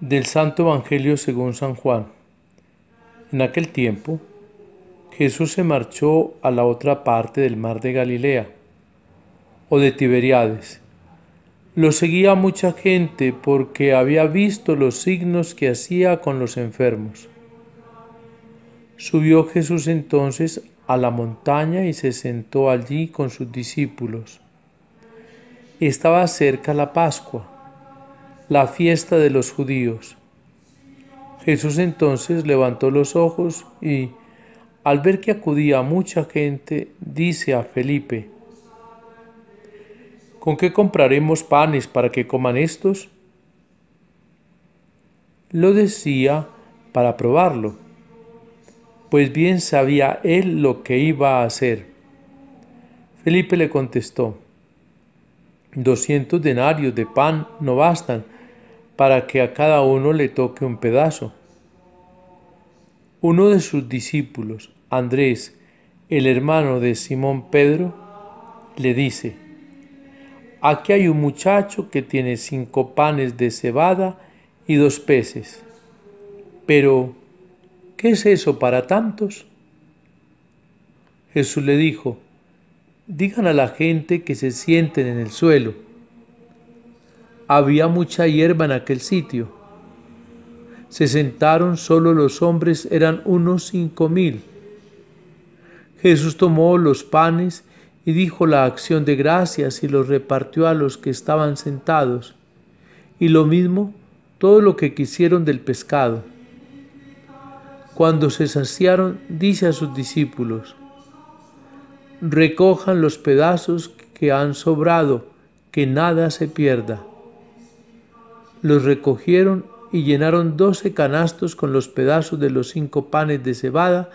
Del Santo Evangelio según San Juan. En aquel tiempo, Jesús se marchó a la otra parte del mar de Galilea, o de Tiberíades. Lo seguía mucha gente porque había visto los signos que hacía con los enfermos. Subió Jesús entonces a la montaña y se sentó allí con sus discípulos. Estaba cerca la Pascua, la fiesta de los judíos. Jesús entonces levantó los ojos y, al ver que acudía mucha gente, dice a Felipe: ¿Con qué compraremos panes para que coman estos? Lo decía para probarlo, pues bien sabía él lo que iba a hacer. Felipe le contestó: 200 denarios de pan no bastan para que a cada uno le toque un pedazo. Uno de sus discípulos, Andrés, el hermano de Simón Pedro, le dice: Aquí hay un muchacho que tiene 5 panes de cebada y 2 peces. Pero, ¿qué es eso para tantos? Jesús le dijo: Digan a la gente que se sienten en el suelo. Había mucha hierba en aquel sitio. Se sentaron, solo los hombres eran unos 5000. Jesús tomó los panes y dijo la acción de gracias y los repartió a los que estaban sentados, y lo mismo todo lo que quisieron del pescado. Cuando se saciaron, dice a sus discípulos: Recojan los pedazos que han sobrado, que nada se pierda. Los recogieron y llenaron 12 canastos con los pedazos de los 5 panes de cebada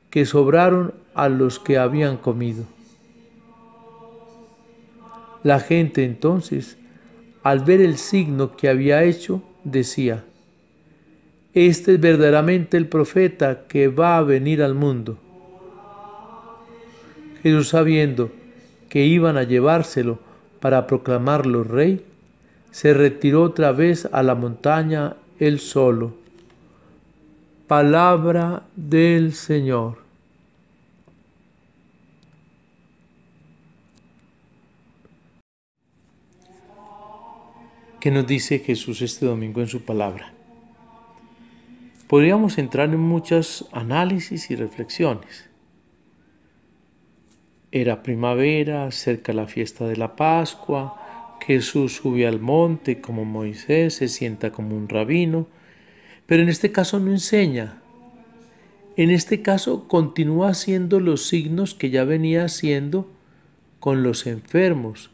que sobraron a los que habían comido. La gente entonces, al ver el signo que había hecho, decía: Este es verdaderamente el profeta que va a venir al mundo. Jesús, sabiendo que iban a llevárselo para proclamarlo rey, se retiró otra vez a la montaña él solo. Palabra del Señor. ¿Qué nos dice Jesús este domingo en su palabra? Podríamos entrar en muchos análisis y reflexiones. Era primavera, cerca la fiesta de la Pascua. Jesús sube al monte como Moisés, se sienta como un rabino, pero en este caso no enseña. En este caso continúa haciendo los signos que ya venía haciendo con los enfermos,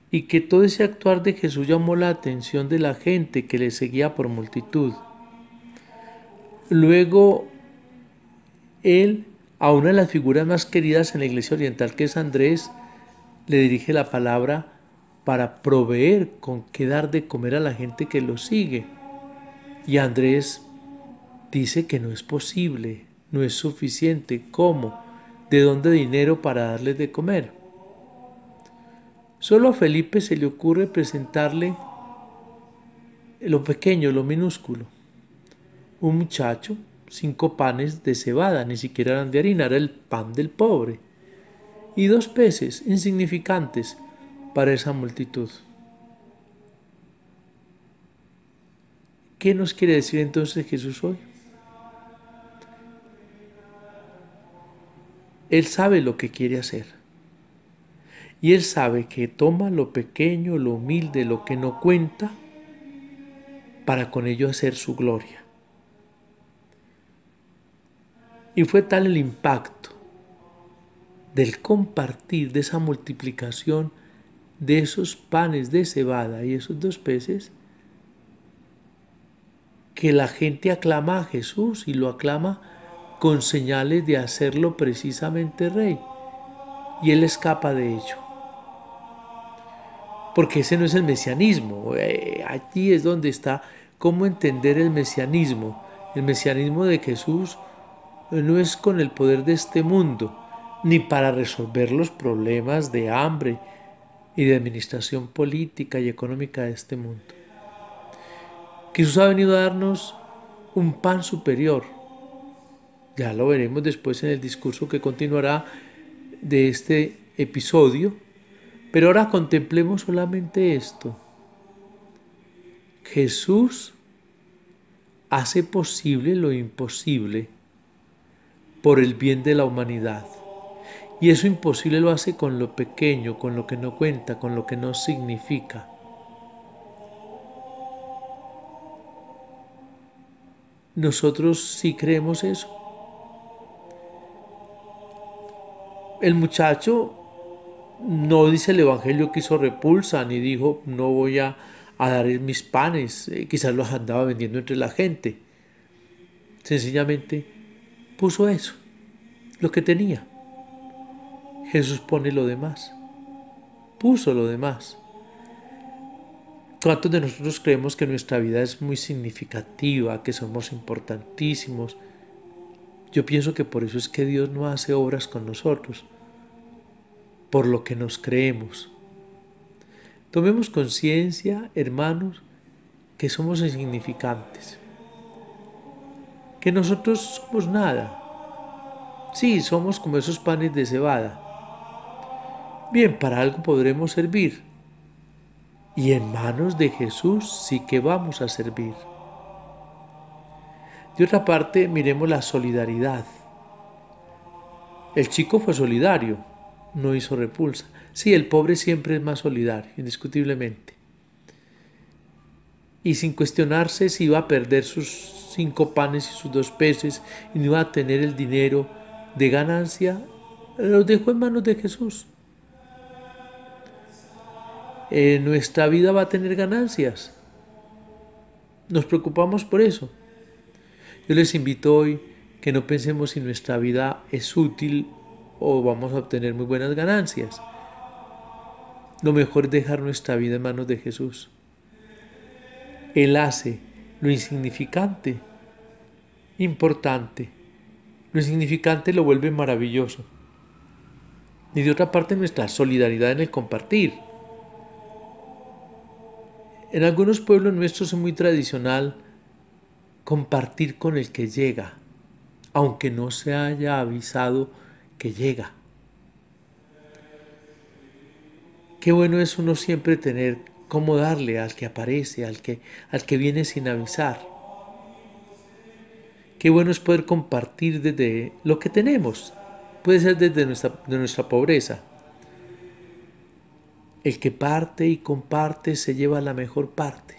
y que todo ese actuar de Jesús llamó la atención de la gente que le seguía por multitud. Luego, él, a una de las figuras más queridas en la Iglesia Oriental, que es Andrés, le dirige la palabra para proveer con qué dar de comer a la gente que lo sigue. Y Andrés dice que no es posible, no es suficiente. ¿Cómo? ¿De dónde dinero para darles de comer? Solo a Felipe se le ocurre presentarle lo pequeño, lo minúsculo. Un muchacho, 5 panes de cebada, ni siquiera eran de harina, era el pan del pobre. Y 2 peces, insignificantes para esa multitud. ¿Qué nos quiere decir entonces Jesús hoy? Él sabe lo que quiere hacer. Y Él sabe que toma lo pequeño, lo humilde, lo que no cuenta, para con ello hacer su gloria. Y fue tal el impacto del compartir, de esa multiplicación de esos panes de cebada y esos 2 peces, que la gente aclama a Jesús y lo aclama con señales de hacerlo precisamente rey. Y Él escapa de ello. Porque ese no es el mesianismo. Allí es donde está cómo entender el mesianismo. El mesianismo de Jesús no es con el poder de este mundo, ni para resolver los problemas de hambre y de administración política y económica de este mundo. Jesús ha venido a darnos un pan superior. Ya lo veremos después en el discurso que continuará de este episodio. Pero ahora contemplemos solamente esto. Jesús hace posible lo imposible por el bien de la humanidad. Y eso imposible lo hace con lo pequeño, con lo que no cuenta, con lo que no significa. Nosotros sí creemos eso. El muchacho no dice el Evangelio que hizo repulsa, ni dijo no voy a dar mis panes, quizás los andaba vendiendo entre la gente. Sencillamente puso eso, lo que tenía. Jesús pone lo demás, puso lo demás. ¿Cuántos de nosotros creemos que nuestra vida es muy significativa, que somos importantísimos? Yo pienso que por eso es que Dios no hace obras con nosotros, por lo que nos creemos. Tomemos conciencia, hermanos, que somos insignificantes, que nosotros somos nada. Sí, somos como esos panes de cebada. Bien, para algo podremos servir. Y en manos de Jesús sí que vamos a servir. De otra parte, miremos la solidaridad. El chico fue solidario, no hizo repulsa. Sí, el pobre siempre es más solidario, indiscutiblemente. Y sin cuestionarse si iba a perder sus 5 panes y sus 2 peces y no iba a tener el dinero de ganancia, los dejó en manos de Jesús. Nuestra vida va a tener ganancias. Nos preocupamos por eso. Yo les invito hoy que no pensemos si nuestra vida es útil o vamos a obtener muy buenas ganancias. Lo mejor es dejar nuestra vida en manos de Jesús. Él hace lo insignificante importante. Lo insignificante lo vuelve maravilloso. Y de otra parte, nuestra solidaridad en el compartir. En algunos pueblos nuestros es muy tradicional compartir con el que llega, aunque no se haya avisado que llega. Qué bueno es uno siempre tener cómo darle al que aparece, al que viene sin avisar. Qué bueno es poder compartir desde lo que tenemos. Puede ser desde nuestra pobreza. El que parte y comparte se lleva la mejor parte.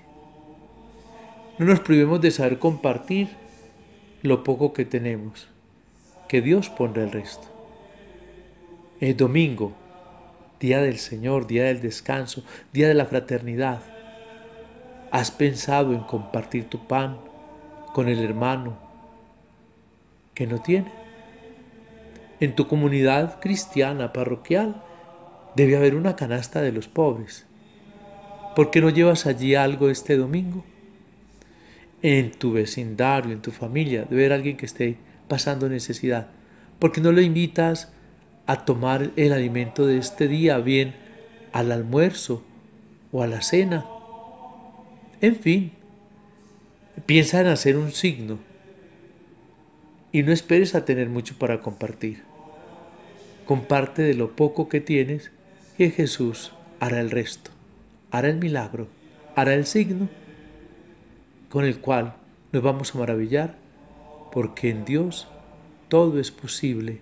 No nos privemos de saber compartir lo poco que tenemos, que Dios pondrá el resto. El domingo, día del Señor, día del descanso, día de la fraternidad. ¿Has pensado en compartir tu pan con el hermano que no tiene? En tu comunidad cristiana parroquial debe haber una canasta de los pobres. ¿Por qué no llevas allí algo este domingo? En tu vecindario, en tu familia, debe haber alguien que esté pasando necesidad. ¿Por qué no lo invitas a tomar el alimento de este día, bien al almuerzo o a la cena? En fin, piensa en hacer un signo y no esperes a tener mucho para compartir. Comparte de lo poco que tienes y Jesús hará el resto, hará el milagro, hará el signo con el cual nos vamos a maravillar, porque en Dios todo es posible,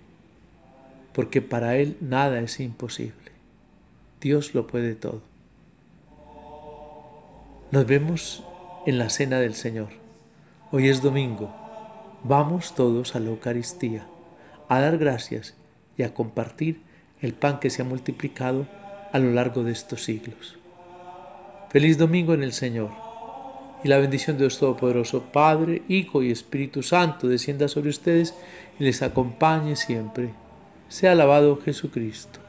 porque para Él nada es imposible. Dios lo puede todo. Nos vemos en la cena del Señor. Hoy es domingo. Vamos todos a la Eucaristía, a dar gracias y a compartir el pan que se ha multiplicado a lo largo de estos siglos. Feliz domingo en el Señor. Y la bendición de Dios Todopoderoso, Padre, Hijo y Espíritu Santo, descienda sobre ustedes y les acompañe siempre. Sea alabado Jesucristo.